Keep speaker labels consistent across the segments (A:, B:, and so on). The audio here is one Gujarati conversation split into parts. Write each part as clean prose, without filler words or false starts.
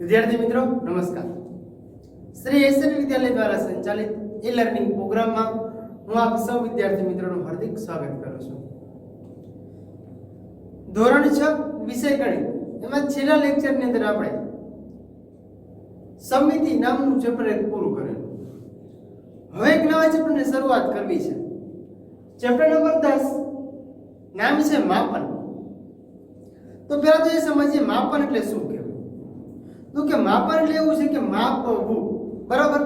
A: વિદ્યાર્થી મિત્રો નમસ્કાર। શ્રી એસએન વિદ્યાલય દ્વારા સંચાલિત ઈ લર્નિંગ પ્રોગ્રામમાં હું આપ સૌ વિદ્યાર્થી મિત્રોનું હાર્દિક સ્વાગત કરું છું। ધોરણ 6 વિષય ગણિત એમાં છેલ્લા લેક્ચરની અંદર આપણે સમિતિ નામનું ચેપ્ટર એક પૂરું કરેલું। હવે એક નવા ચેપ્ટરની શરૂઆત કરવી છે। ચેપ્ટર નંબર 10 નામ છે માપન। તો પહેલા તો એ સમજીએ માપન એટલે શું કહેવાય। તો કે માપન એટલે એવું છે કે માપવું, બરાબર।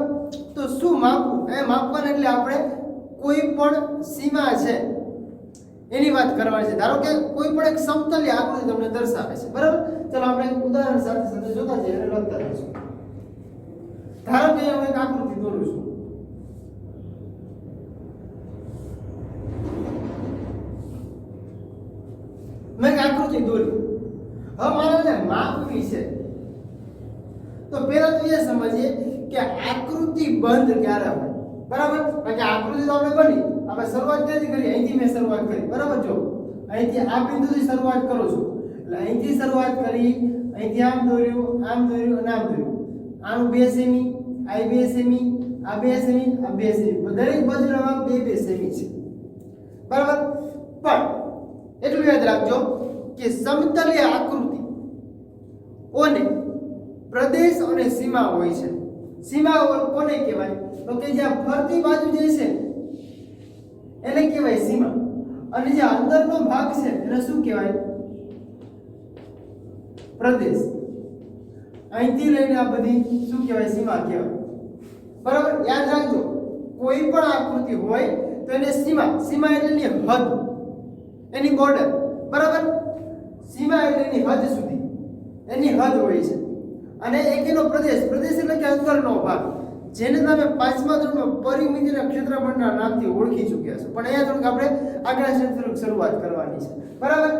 A: તો શું માપવું? એ માપન એટલે આપણે કોઈ પણ સીમા છે એની વાત કરવાની છે। ધારો કે કોઈ પણ એક સમતલીય આકૃતિ તમને દર્શાવે છે, બરાબર। ચલો આપણે એક ઉદાહરણ સાથે સાથે જોતા જઈએ અને લખતા રહીશું। ધારો કે હું એક આકૃતિ દોરું છું। મેં એક આકૃતિ દોરી, હવે મારે માપવી છે। તો પહેલા તો એ સમજીએ કે આકૃતિ બંધ ક્યારે હોય, બરાબર। કારણ કે આકૃતિ તો આપણે બની, આપણે શરૂઆત ક્યાંથી કરી? અહીંથી મેં શરૂઆત કરી, બરાબર। જો અહીંથી આ બિંદુથી શરૂઆત કરું છું, એટલે અહીંથી શરૂઆત કરી, અહીંથી આમ દોર્યું અને આમ દોર્યું। આનું 2 સેમી, આ 2 સેમી, આ 2 સેમી, આ 2 સેમી, દરેક બાજુના 2 સેમી છે, બરાબર। પણ એટલું યાદ રાખજો કે સમતલીય આકૃતિ ઓને પ્રદેશ અને સીમા હોય છે। સીમા કોને કહેવાય? તો કે જે ફરતી બાજુ જે છે એને કહેવાય સીમા, અને જે અંદરનો ભાગ છે એને શું કહેવાય? પ્રદેશ। અહીંથી લઈને આ બધી શું કહેવાય? સીમા કહેવાય, બરાબર। યાદ રાખજો, કોઈ પણ આકૃતિ હોય તો એને સીમા એટલે એની હદ, એની બોર્ડર, બરાબર। સીમા એટલે એની હદ સુધી, એની હદ હોય છે। અને એક એનો પ્રદેશ એટલે કે અંદરનો ભાગ, જેને તમે 5મા ધોરણમાં પરિમિતિના ક્ષેત્રફળના નામથી ઓળખી ચૂક્યા છો। પણ અહીંયા થોડુંક આપણે આગળ શરૂઆત કરવાની છે, બરાબર।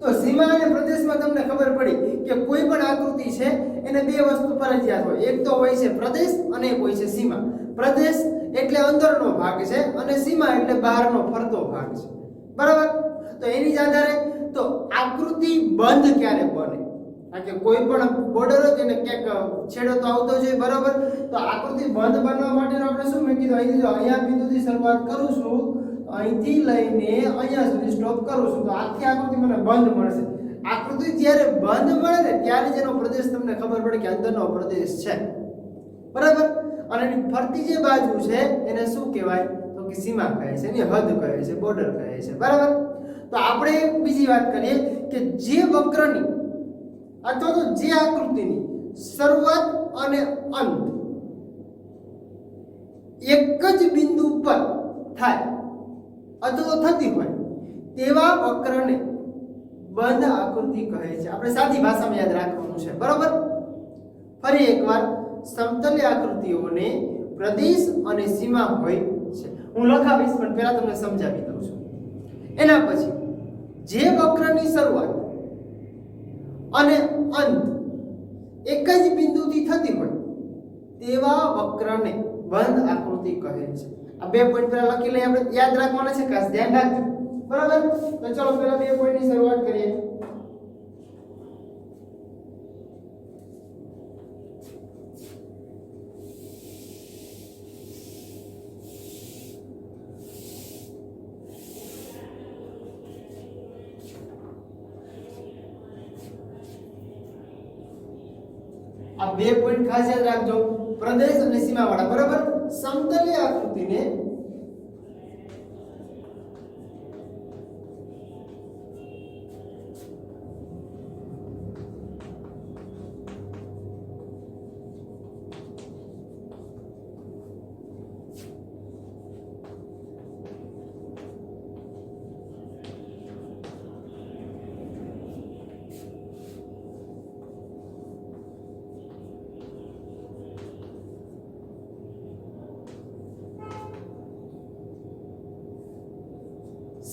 A: તો સીમા અને પ્રદેશમાં તમને ખબર પડી કે કોઈ પણ આકૃતિ છે એને 2 વસ્તુ ફરજિયાત હોય। એક તો હોય છે પ્રદેશ અને એક હોય છે સીમા। પ્રદેશ એટલે અંદરનો ભાગ છે અને સીમા એટલે બહારનો ફરતો ભાગ છે, બરાબર। તો એની જ આધારે તો આકૃતિ બંધ ક્યારે બને? કારણ કે કોઈ પણ બોર્ડર હોય તેને ક્યાંક છેડો તો આવતો છે, બરાબર। તો આકૃતિ બંધ બનવા માટે આપણે શું મેં કીધું? અહીંથી જો અહીંયા બિંદુથી શરૂઆત કરું છું, અહીંથી લઈને અહીંયા સુધી સ્ટોપ કરું છું, તો આખી આકૃતિ મને બંધ મળશે। આકૃતિ જ્યારે બંધ મળે ને ત્યારે જ એનો પ્રદેશ તમને ખબર પડે કે અંદરનો પ્રદેશ છે, બરાબર। અને એની ફરતી જે બાજુ છે એને શું કહેવાય? તો કે સીમા કહે છે, એની હદ કહે છે, બોર્ડર કહે છે, બરાબર। તો આપણે બીજી વાત કરીએ કે જે વક્રની અથવા તો જે આકૃતિની શરૂઆત અને અંત એક જ બિંદુ પર થાય અથવા તો થતી હોય તેવા વક્રને બંધ આકૃતિ કહે છે। આપણે સાદી ભાષામાં યાદ રાખવાનું છે, બરાબર। ફરી એકવાર, સમતલીય આકૃતિઓને પ્રદેશ અને સીમા હોય છે। હું લખાવીશ પણ પહેલા તમને સમજાવી દઉં છું। એના પછી જે વક્રની શરૂઆત અને અંત એક જ બિંદુથી થતી હોય તેવા વક્રને બંધ આકૃતિ કહે છે। આ 2 પોઈન્ટ પહેલા લખી લઈએ, આપણે યાદ રાખવાના છે, ખાસ ધ્યાન રાખજો, બરાબર। તો ચલો પહેલા 2 પોઈન્ટની શરૂઆત કરીએ। આ 2 પોઈન્ટ ખાસ યાદ રાખજો, પ્રદેશ અને સીમા વાળા, બરાબર। સમતલીય આકૃતિને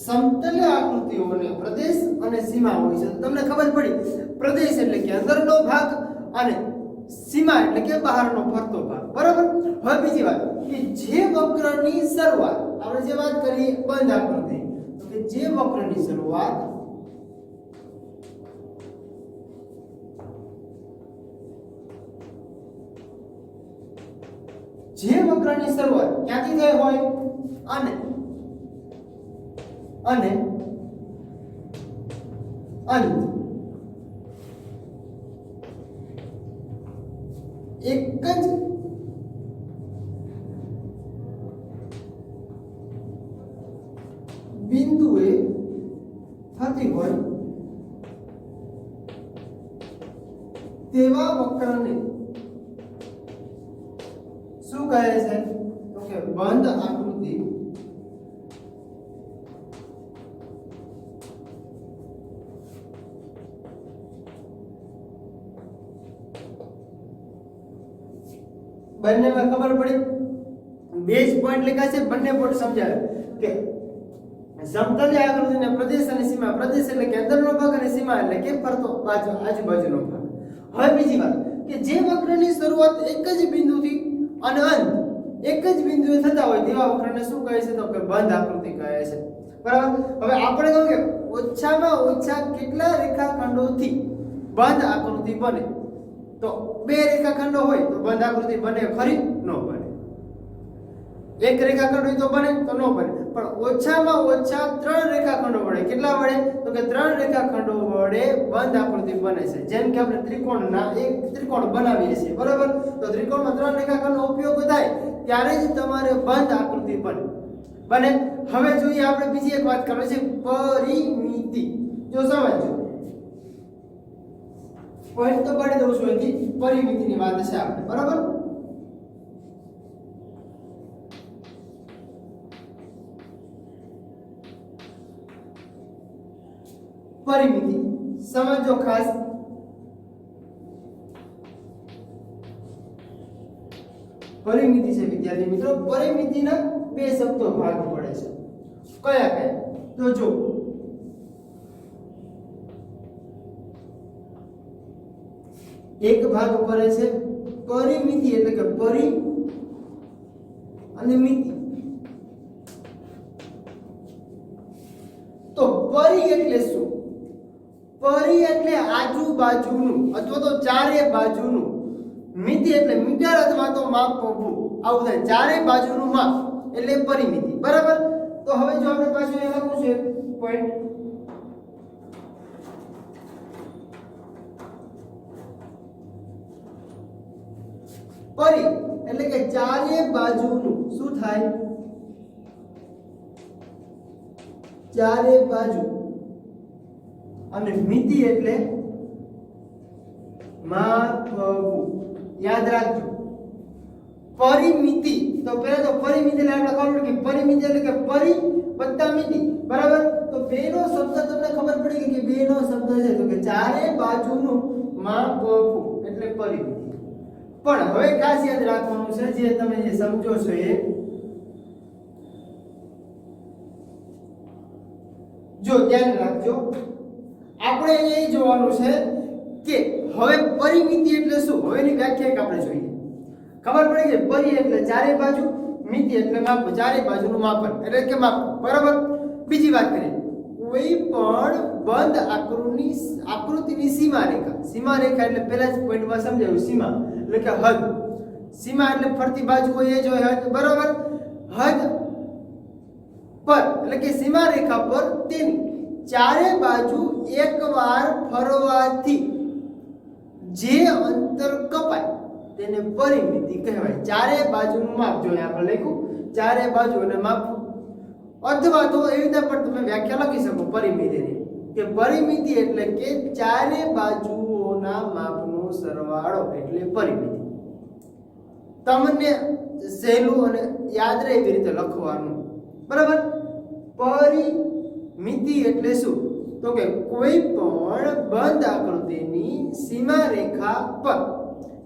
A: સમતલીય આકૃતિઓને પ્રદેશ અને સીમા હોય છે। તમને ખબર પડી, પ્રદેશ એટલે કે અંદરનો ભાગ અને સીમા એટલે કે બહારનો ફરતો ભાગ, બરાબર। હવે બીજી વાત કે જે વક્રની શરૂઆત, આપણે જે વાત કરી બંધ આકૃતિ, તો કે જે વક્રની શરૂઆત જે વક્રની શરૂઆત ક્યાંથી થઈ હોય અને અંત એક જ બિંદુએ થતી હોય તેવા વક્રને શું કહે છે તો કે બંધ આકૃતિ બંનેમાં ખબર પડી બે જ પોઈન્ટ લખ્યા છે બંને પોઈન્ટ સમજાવે કે સમતલીય આકૃતિને પ્રદેશ અને સીમા પ્રદેશ એટલે કે અંદરનો ભાગ અને સીમા એટલે કે ફરતો બાજુ આજુબાજુનો ભાગ હવે બીજી વાત કે જે વક્રની શરૂઆત એક જ બિંદુથી અને અંત એક જ બિંદુએ થતા હોય તેવા વક્રને શું કહે છે તો કે બંધ આકૃતિ કહે છે બરાબર હવે આપણે કહ્યું કે ઓછામાં ઓછા કેટલા રેખાખંડોથી બંધ આકૃતિ બને તો બે રેખાખંડો હોય તો બંધ આકૃતિ બને ખરી ન બને એક રેખાખંડ હોય તો બને તો ન બને પણ ઓછામાં ઓછા ત્રણ રેખાખંડો વડે કેટલા વડે તો કે ત્રણ રેખાખંડો વડે બંધ આકૃતિ બને છે જેમ કે આપણે ત્રિકોણના એક ત્રિકોણ બનાવીએ છીએ બરાબર તો ત્રિકોણમાં ત્રણ રેખાખંડનો ઉપયોગ થાય ત્યારે જ તમારે બંધ આકૃતિ બને હવે જોઈએ આપણે બીજી એક વાત કરવી છે પરિમિતિ જો સમજો પોઈન્ટ તો પાડી દઉં છું અહીંથી પરિમિતિની વાત છે આપણે બરાબર પરિમિતિ સમજો ખાસ પરિમિતિ છે વિદ્યાર્થી મિત્રો પરિમિતિના બે શબ્દો ભાગ પડે છે કયા તો જો એક ભાગ પડે છે પરિમિતિ એટલે કે પરી અને મિતિ તો પરી એટલે શું પરી એટલે આજુબાજુનું અથવા તો ચારે બાજુનું મિતિ એટલે મીટર અથવા તો માપવું આવું થાય ચારે બાજુનું માપ એટલે પરિમિતિ બરાબર તો હવે જો આપણે પાછું એ લખવું છે પોઈન્ટ પરી એટલે કે ચારે બાજુનું શું થાય ચારે બાજુ અને મિતિ એટલે માપવું યાદ રાખજો પરિમિતિ તો પહેલા તો પરિમિતિ એટલે આપણે ખબર પડી કે પરિમિતિ એટલે કે પરી વત્તા મિતિ બરાબર તો બેનો શબ્દ તમને ખબર પડી કે બેનો શબ્દ છે તો કે ચારે બાજુનું માપવું એટલે પરિમિતિ પણ હવે ખાસ યાદ રાખવાનું છે જે તમે જે સમજો છો એ જો ધ્યાન રાખજો આપણે એ જોવાનું છે કે હવે પરિમિતિ એટલે શું હવે એની વ્યાખ્યા આપણે જોઈએ ખબર પડી કે પરી એટલે ચારે બાજુ મિતિ એટલે માપ ચારે બાજુનું માપન એટલે કે માપ બરાબર બીજી વાત કરીએ કોઈ પણ બંધ આકૃતિની સીમા રેખા એટલે પહેલા જ પોઈન્ટમાં સમજાવ્યું સીમા એટલે કે હદ સીમા એટલે ફરતી બાજુ હોય એ જ હોય હદ બરાબર હદ પર એટલે કે સીમા રેખા પર તેની ચારે બાજુ એકવાર ફરવાથી જે અંતર કપાય તેને પરિમિતિ કહેવાય ચારે બાજુનું માપ જોઈએ આપણે લખ્યું ચારે બાજુ અને માપ અથવા તો એવી રીતે પણ તમે વ્યાખ્યા લખી શકો પરિમિતિની કે પરિમિતિ એટલે કે ચારે બાજુઓના માપનો સરવાળો એટલે પરિમિતિ તમને સહેલું અને યાદ રહે એવી રીતે લખવાનું બરાબર પરિમિતિ એટલે શું તો કે કોઈ પણ બંધ આકૃતિની સીમા રેખા પર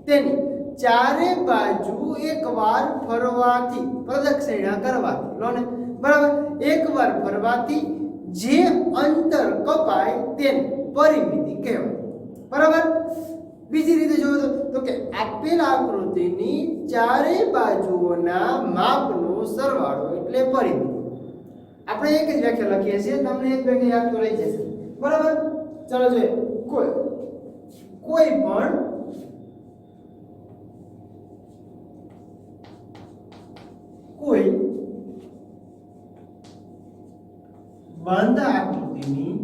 A: તેની ચારે બાજુ એકવાર ફરવાથી પ્રદક્ષિણા કરવાથી લો ને બરાબર એકવાર ફરવાથી જે અંતર કપાય તેને પરિમિતિ કહેવાય બરાબર બીજી રીતે જોઈએ તો કે આપેલ આકૃતિની ચારે બાજુઓના માપનો સરવાળો એટલે પરિમિતિ આપણે એક જ વ્યાખ્યા લખીએ છીએ તમને એક વ્યાખ્યા યાદ તો રહી જશે બરાબર ચલો જોઈએ કોઈ પણ કોઈ બંધ આકૃતિની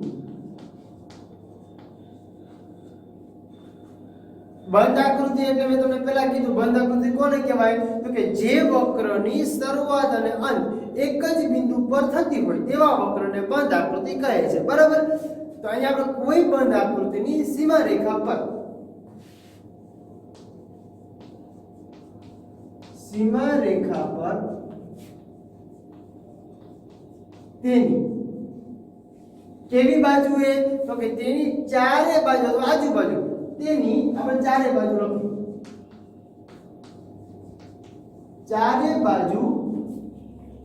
A: બંધ આકૃતિ એટલે મેં તમને પહેલા કીધું બંધ આકૃતિ કોને કહેવાય તો કે જે વક્રની શરૂઆત અને અંત એક જ બિંદુ પર થતી હોય તેવા વક્રને બંધ આકૃતિ કહે છે બરાબર તો અહીંયા આપણે કોઈ બંધ આકૃતિની સીમા રેખા પર તેની કેવી બાજુએ તો કે તેની ચારે બાજુ અથવા આજુબાજુ તેની આપણે ચારે બાજુ લખીએ ચારે બાજુ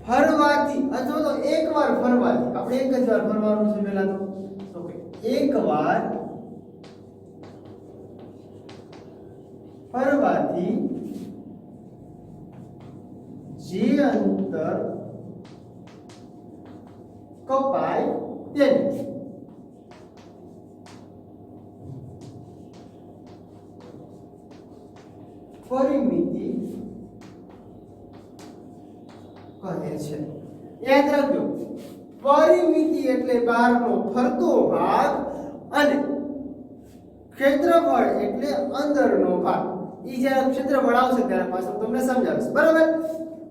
A: ફરવાથી અથવા તો એકવાર ફરવાથી આપણે એક જ વાર ફરવાનું છે પહેલા તો કે એકવાર ફરવાથી જે અંતર કપાય તેની પરિમિતિ કહે છે યાદ રાખજો પરિમિતિ એટલે બહારનો ફરતો ભાગ અને ક્ષેત્રફળ એટલે અંદરનો ભાગ ઈ જ્યારે ક્ષેત્રફળ આવશે ત્યારે પાછું તમને સમજાવીશ બરાબર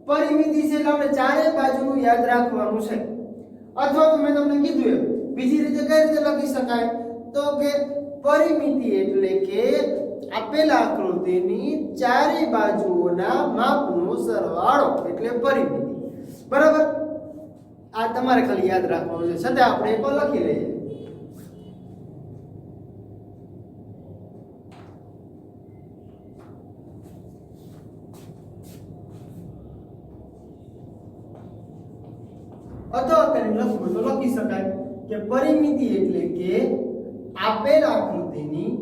A: પરિમિતિ છે એટલે આપણે ચારે બાજુનું યાદ રાખવાનું છે અથવા તો મેં તમને કીધું એમ બીજી રીતે કઈ રીતે લખી શકાય તો કે પરિમિતિ એટલે કે આપેલ આકૃતિની ચારે બાજુઓના માપનો સરવાળો એટલે પરિમિતિ બરાબર આ તમારે ખાલી યાદ રાખવાનું છે છતાં આપણે એ પણ લખી લઈએ અથવા કરીને લખવું તો લખી શકાય કે પરિમિતિ એટલે કે આપેલ આકૃતિની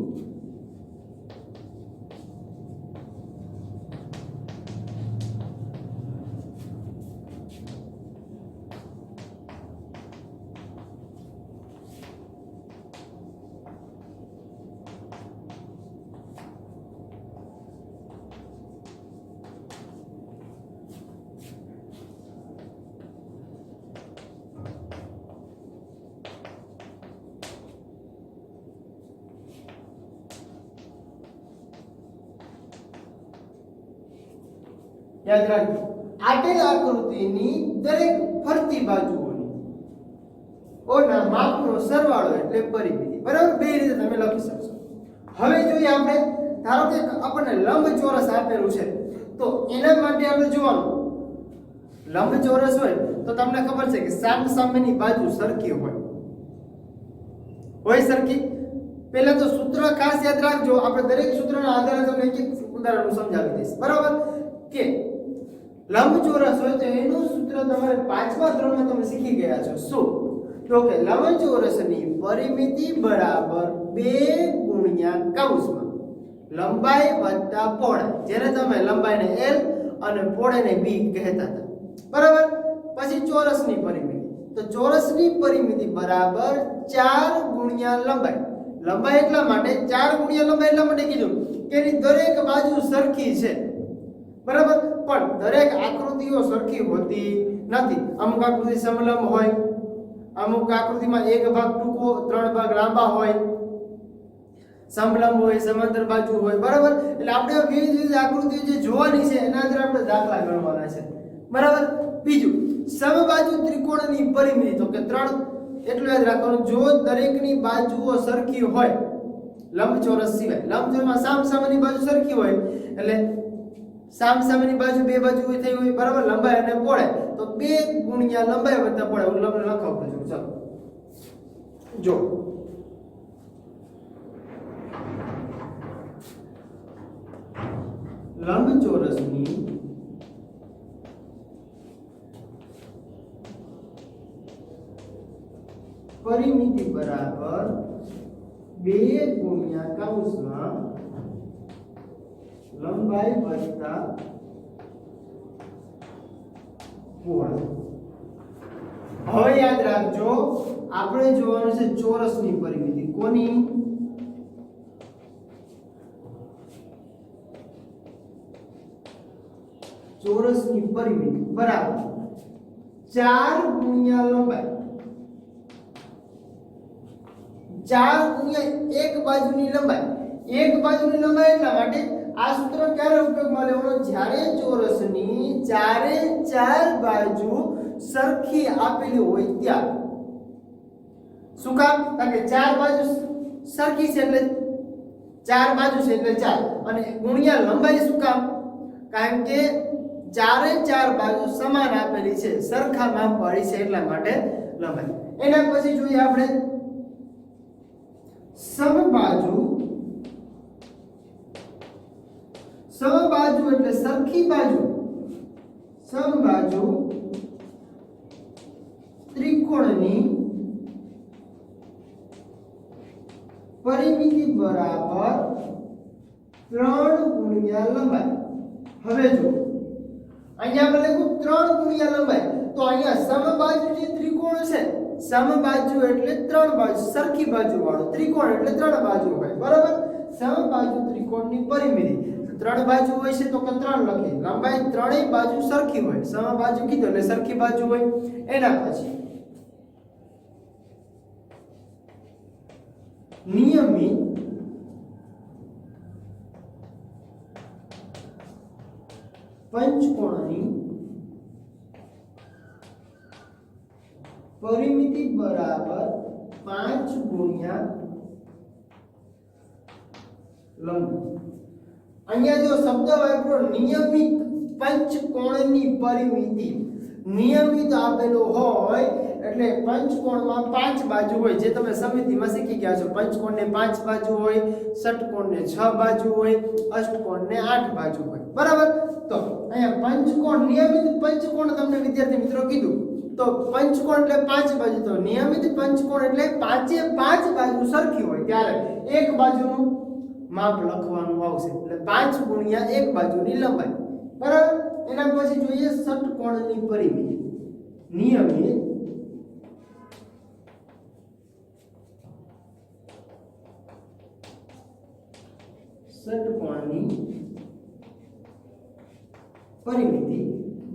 A: યાદ રાખજો આપેલ આકૃતિની દરેક ફરતી બાજુઓની ઓના માપનો સરવાળો એટલે પરિમિતિ બરાબર બે રીતે તમે લખી શકશો હવે જોઈએ આપણે ધારો કે આપણને લંબચોરસ આપેલું છે તો એના માટે આપણે જોવાનું લંબચોરસ હોય તો તમને ખબર છે કે સામેની બાજુ સરખી હોય સરખી પહેલા તો સૂત્ર ખાસ યાદ રાખજો આપણે દરેક સૂત્રના આધારે તમને એક ઉદાહરણ સમજાવી દઈશ બરાબર કે લંબચોરસ હોય તો એનું સૂત્ર તમારે 5મા ધોરણમાં તમે શીખી ગયા છો શું તો કે લંબચોરસની પરિમિતિ બરાબર 2 ગુણ્યા કૌંસમાં લંબાઈ વત્તા પહોળાઈ જેને તમે લંબાઈને L અને પહોળાઈને B કહેતા હતા બરાબર પછી ચોરસની પરિમિતિ તો ચોરસની પરિમિતિ બરાબર 4 ગુણ્યા લંબાઈ એટલા માટે 4 ગુણ્યા લંબાઈ એટલા માટે કીધું કે એની દરેક બાજુ સરખી છે બરાબર પણ દરેક આકૃતિઓ સરખી હોતી નથી અમુક આકૃતિ સમલંબ હોય અમુક આકૃતિમાં એક ભાગ ટૂંકો 3 ભાગ લાંબા હોય સમલંબ હોય સમાંતર બાજુ હોય બરાબર એટલે આપણે વિવિધ આકૃતિઓ જે જોવાની છે એના આધારે આપણે દાખલા ગણવાના છે બરાબર બીજું સમબાજુ ત્રિકોણની પરિમિતિ તો કે 3 એટલું યાદ રાખવાનું જો દરેકની બાજુઓ સરખી હોય લંબચોરસ સિવાય લંબચોરસમાં સામસામેની બાજુ સરખી હોય એટલે સામસામેની બાજુ બે બાજુ થઈ હોય બરાબર લંબાઈ અને પહોળાઈ તો 2 ગુણ્યા લંબાઈ વત્તા પહોળાઈ હું લંબાઈ લખાવું છું ચાલો જો લંબચોરસની પરિમિતિ બરાબર 2 ગુણ્યા કૌંસમાં લંબાઈ વત્તા પહોળાઈ હવે યાદ રાખજો આપણે જોવાનું છે ચોરસની પરિમિતિ કોની ચોરસની પરિમિતિ બરાબર 4 ગુણ્યા લંબાઈ 4 ગુણ્યા એક બાજુની લંબાઈ એટલા માટે આ સૂત્ર ક્યારે ઉપયોગમાં લેવાનો જ્યારે ચોરસની ચારે ચાર બાજુ સરખી આપેલી હોય ત્યારે શું કામ કારણ કે ચાર બાજુ સરખી છે એટલે ચાર બાજુ છે એટલે 4 અને ગુણ્યા લંબાઈ શું કામ કારણ કે ચારે ચાર બાજુ સમાન આપેલી છે સરખા માપ વાળી છે એટલા માટે લંબાઈ એના પછી જોઈએ આપણે સમબાજુ એટલે સરખી બાજુ સમબાજુ ત્રિકોણની પરિમિતિ બરાબર 3 ગુણ્યા લંબાઈ હવે જો અહીંયા આપણે લખ્યું 3 ગુણ્યા લંબાઈ તો અહીંયા સમબાજુ જે ત્રિકોણ છે સમબાજુ એટલે 3 બાજુ સરખી બાજુ વાળો ત્રિકોણ એટલે 3 બાજુ હોય બરાબર સમબાજુ ત્રિકોણની પરિમિતિ 3 બાજુ હોય છે તો કે 3 લખી લંબાઈ ત્રણેય બાજુ સરખી હોય સમબાજુ કીધું એટલે સરખી બાજુ હોય એના પછી નિયમિત પંચકોણની પરિમિતિ બરાબર 5 ગુણ્યા લંબાઈ અહીંયા જો શબ્દ વાપરો નિયમિત પંચકોણની પરિમિતિ નિયમિત આપેલો હોય એટલે પંચકોણમાં 5 બાજુ હોય જે તમે સમિતિમાં શીખી ગયા છો પંચકોણને 5 બાજુ હોય ષટકોણને 6 બાજુ હોય અષ્ટકોણને 8 બાજુ હોય બરાબર તો અહીંયા પંચકોણ નિયમિત પંચકોણ તમને વિદ્યાર્થી મિત્રો કીધું તો પંચકોણ એટલે 5 બાજુ તો નિયમિત પંચકોણ એટલે 5 બાજુ સરખી હોય ત્યારે એક બાજુનું માપ લખવાનું આવશે એટલે 5 ગુણ્યા એક બાજુની લંબાઈ બરાબર એના પછી જોઈએ ષટકોણની પરિમિતિ નિયમિત ષટકોણની પરિમિતિ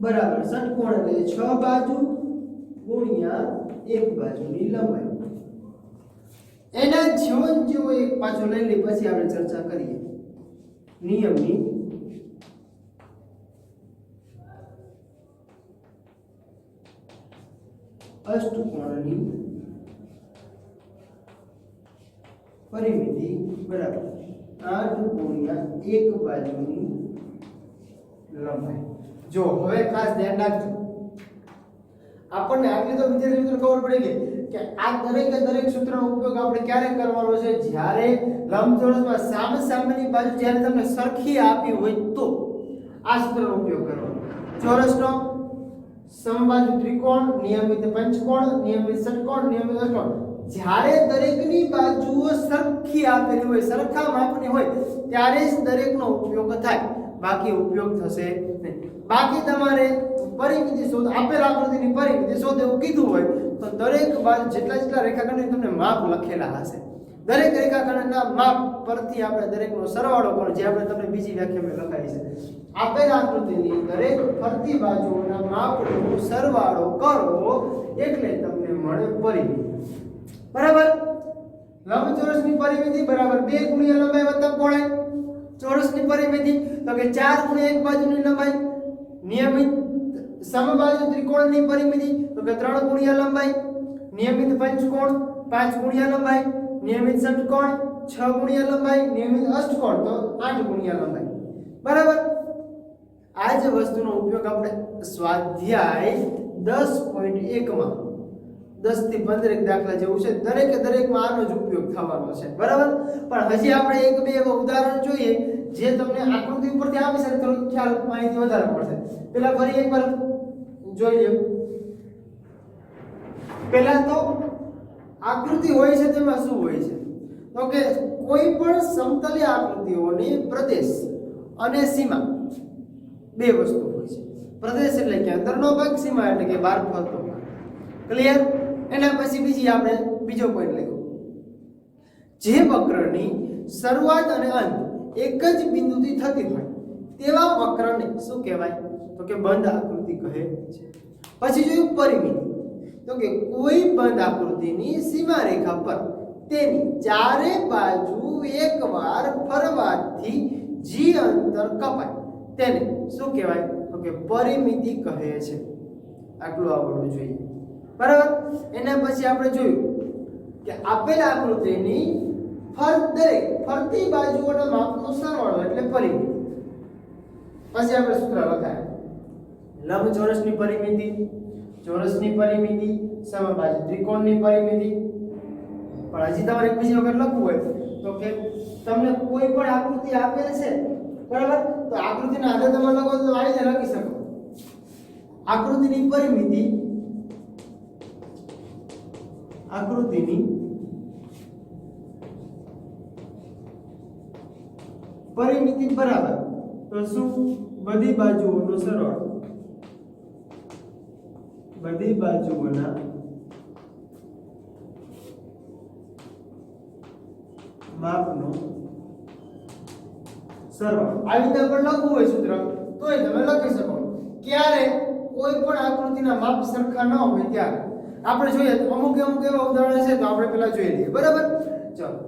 A: બરાબર ષટકોણ એટલે 6 બાજુ ગુણ્યા એક બાજુની લંબાઈ એના જેવો એક પાછો લઈ લે પછી આપણે ચર્ચા કરીએ નિયમની અષ્ટકોણની પરિમિતિ બરાબર 8 ગુણ્યા એક બાજુની લંબાઈ જો હવે ખાસ ધ્યાન રાખજો આપણને આટલી તો વિદ્યાર્થી મિત્રો ખબર પડી ગઈ કે આ દરેક સૂત્રનો ઉપયોગ આપણે ક્યારે કરવાનો છે જ્યારે લંબચોરસમાં સામેની બાજુ જ્યારે તમને સરખી આપી હોય તો આ સૂત્રનો ઉપયોગ કરવાનો ચોરસનો સમબાજુ ત્રિકોણ નિયમિત પંચકોણ નિયમિત ષટકોણ નિયમિત અષ્ટકોણ જ્યારે દરેકની બાજુઓ સરખી આપેલી હોય સરખા માપની હોય ત્યારે જ દરેકનો ઉપયોગ થાય બાકી ઉપયોગ થશે નહીં બાકી તમારે પરિમિતિ શોધ આપેલ આકૃતિની પરિમિતિ શોધ એવું કીધું હોય તો દરેક બાજુ જેટલા રેખાખંડની તમને માપ લખેલા હશે દરેક રેખાખંડના માપ પરથી આપણે દરેકનો સરવાળો કરો જે આપણે તમને બીજી વ્યાખ્યામાં લખાઈ છે આપેલ આકૃતિની દરેક ફરતી બાજુઓના માપનો સરવાળો કરો એટલે તમને મળે પરિમિતિ બરાબર લંબચોરસની પરિમિતિ બરાબર 2 ગુણ્યા લંબાઈ વત્તા પહોળાઈ ચોરસની પરિમિતિ તો કે 4 ગુણ્યા એક બાજુની લંબાઈ નિયમિત સમબાજુ ત્રિકોણની પરિમિતિ તો કે 3 ગુણ્યા લંબાઈ નિયમિત પંચકોણ 5 ગુણ્યા લંબાઈ નિયમિત ષટકોણ 6 ગુણ્યા લંબાઈ નિયમિત અષ્ટકોણ તો 8 ગુણ્યા લંબાઈ બરાબર આ જ વસ્તુનો ઉપયોગ આપણે સ્વાધ્યાય 10.1 માં 10 થી 15 એક દાખલા જેવું છે દરેકમાં આનો જ ઉપયોગ થવાનો છે બરાબર પણ હજી આપણે એક બે એવા ઉદાહરણ જોઈએ જે તમને આકૃતિ ઉપરથી આપી શકે તો ખ્યાલ માહિતી વધારે પડશે પહેલા ફરી એકવાર જોઈ લો પહેલા તો આકૃતિ હોય છે તેમાં શું હોય છે તો કે કોઈ પણ સમતલીય આકૃતિઓની પ્રદેશ અને સીમા બે વસ્તુ હોય છે પ્રદેશ એટલે કે અંદરનો ભાગ સીમા એટલે કે બહાર ફરતો ભાગ ક્લિયર એના પછી બીજો પોઈન્ટ લખ્યો જે વક્રની શરૂઆત અને અંત એક જ બિંદુથી થતી હોય તેવા વક્રને શું કહેવાય તો કે બંધ આકૃતિ કહે છે. પછી જોયું પરિમિતિ, તો કે કોઈ બંધ આકૃતિની સીમા રેખા પર તેની ચારે બાજુ એકવાર ફરવાથી જી અંતર કપાય તેને શું કહેવાય? તો કે પરિમિતિ કહે છે. આટલું આવડવું જોઈએ, બરાબર. એના પછી આપણે જોયું કે આપેલ આકૃતિની ફરતી બાજુઓના માપનો સરવાળો એટલે પરિમિતિ. પછી આપણે સૂત્ર લખાય લંબચોરસની પરિમિતિ, ચોરસની પરિમિતિ, સમબાજુ ત્રિકોણની પરિમિતિ. પણ હજી તમારે બીજી વખત લખવું હોય તો કે તમને કોઈ પણ આકૃતિ આપેલ છે, બરાબર, તો આકૃતિના આધારે તમે લખો તો આ રીતે લખી શકો. આકૃતિની પરિમિતિ બરાબર તો શું? બધી બાજુઓનો સરવાળો, બધી બાજુઓના માપનો સરવાળો. આ રીતે પણ લખવું હોય સૂત્ર તોય તમે લખી શકો. ક્યારે કોઈ પણ આકૃતિના માપ સરખા ન હોય ત્યારે આપણે જોઈએ તો અમુક એવા ઉદાહરણ છે તો આપણે પહેલા જોઈ લઈએ, બરાબર. ચાલો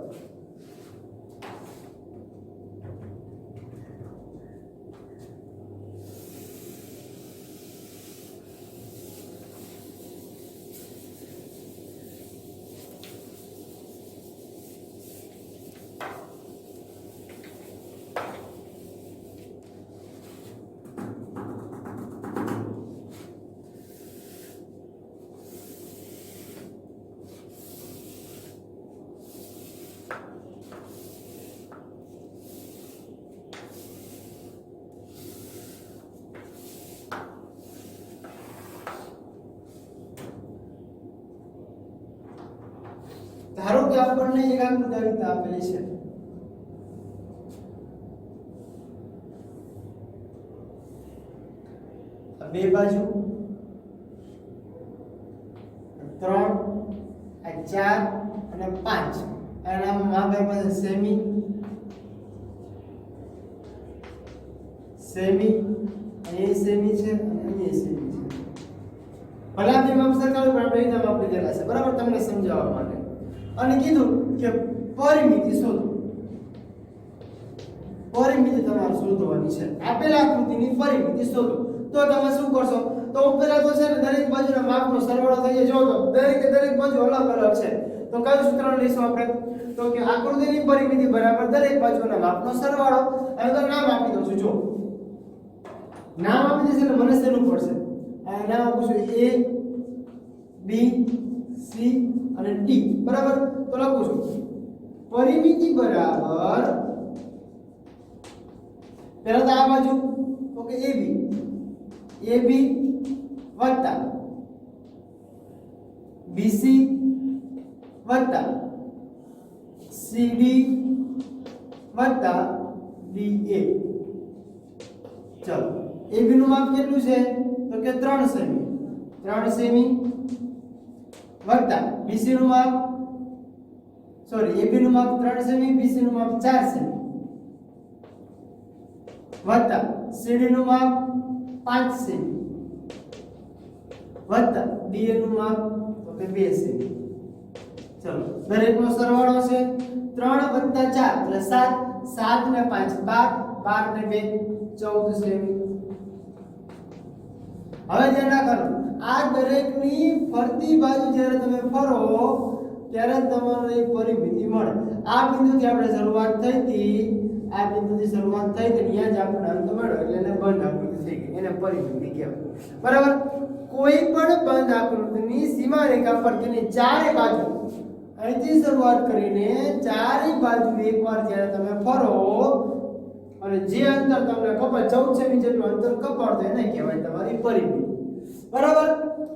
A: ધારો કે આપણને એક આકૃતિ આવી રીતે આપેલી છે, બે બાજુ 3 4 અને 5 એના માપ પાસે સેમી અહીં સેમી છે અને અહીં સેમી છે. ભલે આપણે માપ સરખાવ્યું પણ આપણે એના માપ લીધેલા છે, બરાબર, તમને સમજાવવા માટે. અને કીધું કે પરિમિતિ શોધો. પરિમિતિ તમારે શોધવાની છે. આપેલ આકૃતિની પરિમિતિ શોધો. તો તમે શું કરશો? તો પહેલા તો છે ને દરેક બાજુના માપનો સરવાળો થઈ જાય. જો તો દરેક બાજુ અલગ અલગ છે તો કયું સૂત્ર લઈશું આપણે? તો કે આકૃતિની પરિમિતિ બરાબર દરેક બાજુના માપનો સરવાળો. હવે તો નામ આપી દઉં છું. જો નામ આપી દઈશ એટલે મને શેનું પડશે? આ નામ આપું છું A B C અને D, બરાબર. તો લખું છું પરિમિતિ બરાબર પહેલા તો આ બાજુ ઓકે AB વત્તા BC વત્તા CD વત્તા DA. ચાલો AB નું માપ કેટલું છે? તો કે 3 સેમી વત્તા BC નું માપ AB નું માપ 3 સેમી, BC નું માપ 4 સેમી વત્તા CD નું માપ 5 સેમી વત્તા DA નું માપ તો કે 2 સેમી. ચલો દરેકનો સરવાળો છે 3 + 4 એટલે 7, 7 ને 5 12, 12 ને 2 14 સેમી. હવે ધ્યાન રાખવાનું, આ દરેકની ફરતી બાજુ જ્યારે તમે ફરો ત્યારે તમને એક પરિમિતિ મળે. આ બિંદુથી આપણે શરૂઆત થઈ હતી, આ બિંદુથી શરૂઆત થઈ હતી, અહીંયા જ આપણે અંત મળ્યો એટલે એને બંધ આકૃતિ થઈ ગઈ, એને પરિમિતિ કહેવાય, બરાબર. કોઈ પણ બંધ આકૃતિની સીમા રેખા પર તેની ચારે બાજુ અહીંથી શરૂઆત કરીને ચારે બાજુ એકવાર જ્યારે તમે ફરો અને જે અંતર તમને કપાય 14 સેમી જેટલું અંતર કપાડો એને કહેવાય તમારી પરિમિતિ, બરાબર.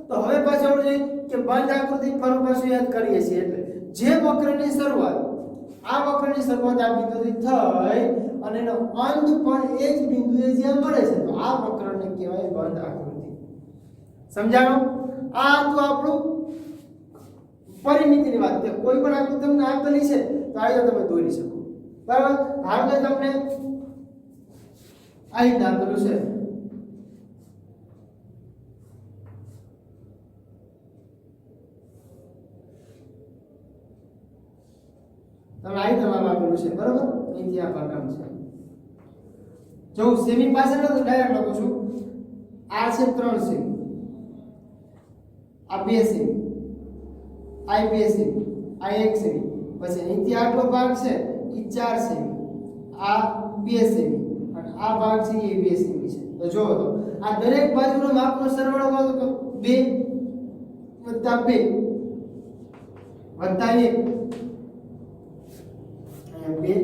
A: તો હવે પાછું આપણે કે બંધ આકૃતિ ફરવા પાછું યાદ કરીએ છીએ એટલે જે વક્રની શરૂઆત આ બિંદુથી થઈ અને એનો અંત પણ એ જ બિંદુએ જ્યાં મળે છે તો આ વક્રને કહેવાય બંધ આકૃતિ. સમજાણો? આ તો આપણું પરિમિતિની વાત છે. કોઈ પણ આકૃતિ તમને આપેલી છે તો આ રીતે તમે દોરી શકો, બરાબર. ધારો કે તમને આ રીતે આપેલું છે તમે આ રીતે માપ આપેલું છે બરાબર અહીંથી આ ભાગાંક છે જો સેમી પાસે તો ડાયરેક્ટ લખું છું આ છે 3 સેમી આ 2 સેમી આ 2 સેમી આ 1 સેમી પછી અહીંથી આટલો ભાગ છે એ 4 સેમી આ 2 સેમી અને આ ભાગ છે એ 2 સેમી છે તો જો તો આ દરેક બાજુનો માપનો સરવાળો કરો તો 2 + 2 + 1 અહીંયા 2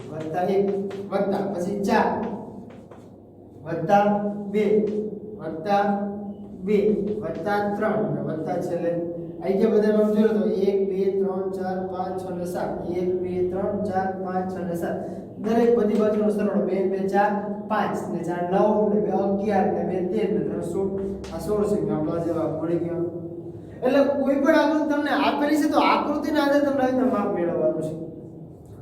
A: + 1 વત્તા પછી 4 વત્તા 2 વત્તા 2 વત્તા 3 અને વત્તા છેલ્લે અહીં જે બધા નામ જોયો તો 1 2 3 4 5 6 અને 7 1 2 3 4 5 6 અને 7 દરેક બધી બાજુનો સરવાળો 2 2 4 5 ને 4 9 ને 2 11 ને 2 13 ને 3 16 આ 16 છે આપણો જવાબ મળી ગયો એટલે કોઈ પણ આકૃતિ તમને આપેલી છે તો આકૃતિના આધારે તમને આવી માપ મેળવવાનું છે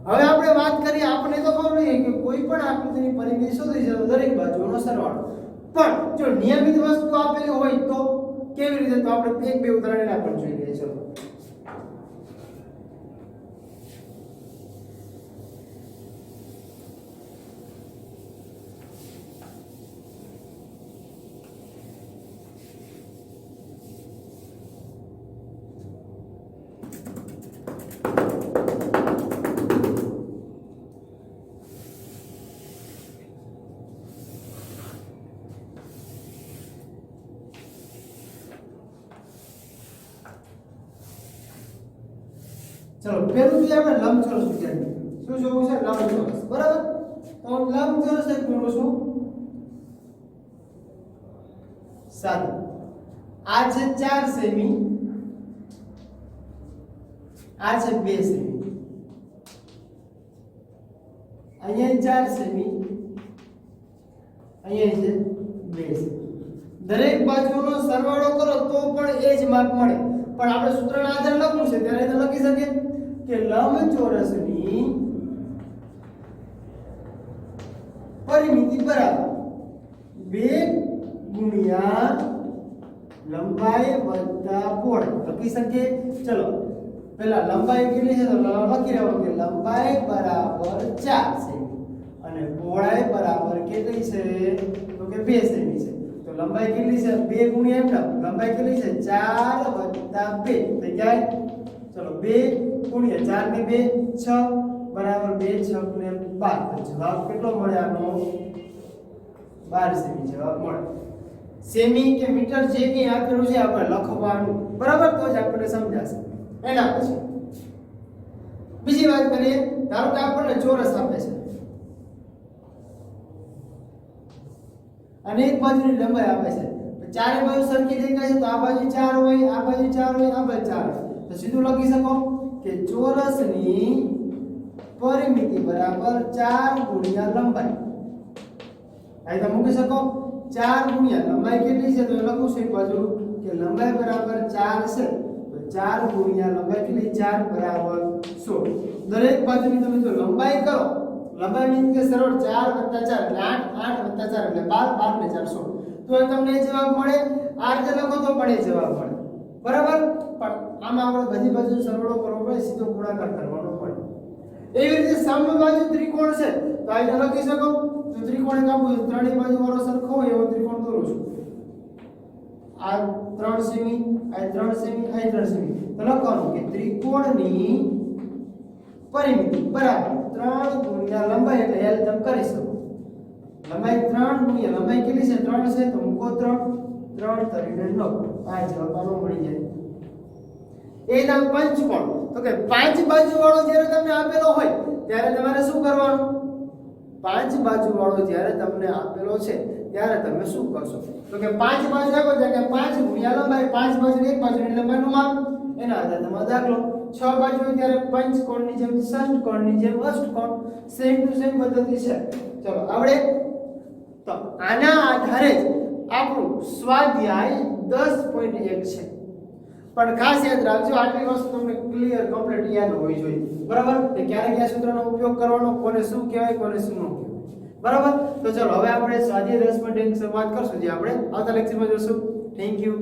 A: હવે આપણે વાત કરીએ આપણે તો ખબર નહીં કે કોઈ પણ આકૃતિની પરિમિતિ શોધી છે તો દરેક બાજુનો સરવાળો પણ જો નિયમિત વસ્તુ આપેલી હોય તો કેવી રીતે તો આપણે એક બે ઉદાહરણના પણ જોઈ લઈએ ચલો ચલો પહેલું જે આપણે લંબચોરસ વિચારીએ શું જોવું છે લંબચોરસ બરાબર તો લંબચોરસ એક દોરું છું સાદું આ છે 4 સેમી આ છે 2 સેમી અહીંયા 4 સેમી અહીંયા છે 2 સેમી દરેક બાજુનો સરવાળો કરો તો પણ એ જ માપ મળે પણ આપણે સૂત્રના આધારે લખવું છે ત્યારે તો લખી શકીએ કે લંબચોરસની પરિમિતિ બરાબર 2 ગુણ્યા લંબાઈ વત્તા પહોળાઈ લખી શકીએ ચલો પહેલા લંબાઈ કેટલી છે તો લખી રહ્યો કે લંબાઈ બરાબર 4 સેમી અને પહોળાઈ બરાબર કેટલી છે તો કે 2 સેમી છે તો લંબાઈ કેટલી છે 2 ગુણ્યા લંબાઈ કેટલી છે 4 વત્તા 2 થઈ જાય ચલો 2 ગુણ્યા 4 ને 2 6 બરાબર 2 6 ને 12 જવાબ કેટલો મળે આનો 12 સેમી જવાબ મળે સેમી કે મીટર જે કંઈ આપેલું છે આપણે લખવાનું બરાબર તો જ આપણને સમજાશે એના પછી બીજી વાત કરીએ ધારો કે આપણને ચોરસ આપે છે અને એક બાજુની લંબાઈ આપે છે ચારે બાજુ સરખી દેખાય છે તો આ બાજુ 4 હોય આ બાજુ 4 હોય આ બાજુ 4 હોય તો સીધું લખી શકો કે ચોરસની પરિમિતિ બરાબર 4 ગુણ્યા લંબાઈ અહીં તમે મૂકી શકો 4 ગુણ્યા લંબાઈ કેટલી છે તો લખું છું એક બાજુ કે લંબાઈ બરાબર 4 છે તો 4 ગુણ્યા લંબાઈ કેટલી 4 બરાબર 16 દરેક બાજુની તમે જો લંબાઈ કરો લંબાઈની કે સરળ 4 + 4 એટલે 8 8 + 4 એટલે 12 12 ને 4 16 તો તમને જવાબ મળે આ રીતે લખો તો પણ એ જવાબ મળે બરાબર પણ આમાં આપણે બધી બાજુ સરવાળો કરવો પડે સીધો ગુણાકાર કરવાનો પડે એવી રીતે સામે બાજુ ત્રિકોણ છે તો આ લખી શકો તો ત્રિકોણ કાપવું છે ત્રણેય બાજુ વાળો સરખો હોય એવો ત્રિકોણ દોરું છું આ 3 સેમી આ 3 સેમી આ 3 સેમી તો લખવાનું કે ત્રિકોણની પરિમિતિ બરાબર 3 ગુણ્યા લંબાઈ એટલે એલ તમે કરી શકો લંબાઈ 3 ગુણ્યા લંબાઈ કેટલી છે 3 છે તો મૂકો 3 3 તરીને 9 આ જવાબ આનો મળી જાય એ નામ પંચકોણ તો કે પાંચ બાજુ વાળો જ્યારે તમને આપેલો હોય ત્યારે તમારે શું કરવાનું પાંચ બાજુ વાળો જ્યારે તમને આપેલો છે ત્યારે તમે શું કરશો તો કે પાંચ બાજુ આપો છે કે 5 ગુણ્યા લંબાઈ પાંચ બાજુ એક બાજુની લંબાઈનું માપ એના આધારે તમારો દાખલો 6 બાજુ હોય ત્યારે પંચકોણની જેમ ષષ્ઠકોણની જેમ અષ્ટકોણ સેમ ટુ સેમ પદ્ધતિ છે ચલો આવડે તો આના આધારે જ આપણું સ્વાધ્યાય 10.1 છે પણ ખાસ યાદ રાખજો આટલી વસ્તુ તમને ક્લિયર કમ્પ્લીટ યાદ હોવી જોઈએ બરાબર કે ક્યારે કયા સૂત્રનો ઉપયોગ કરવાનો કોને શું કહેવાય કોને શું ન કહેવાય બરાબર તો ચલો હવે આપણે સ્વાધ્યાય 10.1 શરૂઆત કરશું જે આપણે આવતા લેક્ચરમાં જોશું થેન્ક યુ